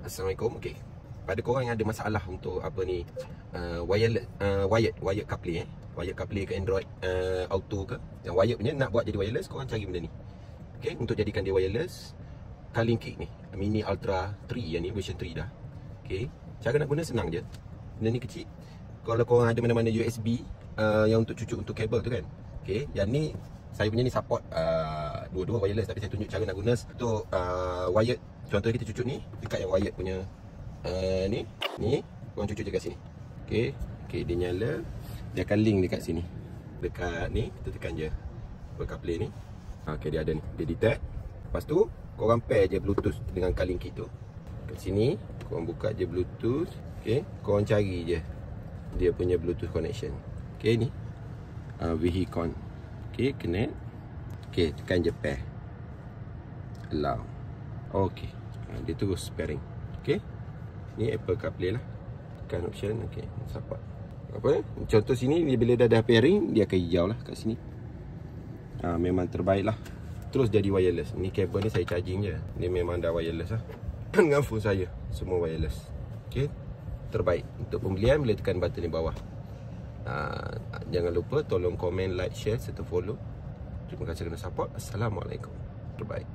Assalamualaikum. Okey. Pada korang yang ada masalah untuk apa ni, wireless, wired CarPlay, wired CarPlay ke Android Auto ke, yang wired punya nak buat jadi wireless, korang cari benda ni. Okey, untuk jadikan dia wireless, Carlink ni Mini Ultra 3 yang ni, version 3 dah. Okey, cara nak guna senang je. Benda ni kecil. Kalau korang ada mana-mana USB yang untuk cucuk untuk kabel tu kan. Okey, yang ni saya punya ni support dua-dua wireless, tapi saya tunjuk cara nak guna untuk wired. Contohnya kita cucuk ni dekat yang wired punya ni korang cucuk je kat sini. Okey, dia nyala. Dia akan link dekat sini. Dekat ni kita tekan je CarPlay ni. Okey, dia ada ni. Dia detect. Lepas tu korang pair je Bluetooth dengan Carlink tu. Kat sini korang buka je Bluetooth. Okey, korang cari je dia punya Bluetooth connection. Okey, ni Vehicon. Okey, connect. Okey, tekan je pair. Allow. Okey, dia terus pairing. Okey, ni Apple CarPlay lah. Tekan option. Okey, support. Apa? Contoh sini dia bila dah pairing, dia akan hijau lah kat sini. Memang terbaik lah. Terus jadi wireless. Ni kabel ni saya charging je. Ni memang dah wireless lah. Dengan phone saya semua wireless. Okey, terbaik. Untuk pembelian boleh tekan button di bawah. Jangan lupa tolong komen, like, share serta follow. Terima kasih kerana support. Assalamualaikum. Terbaik.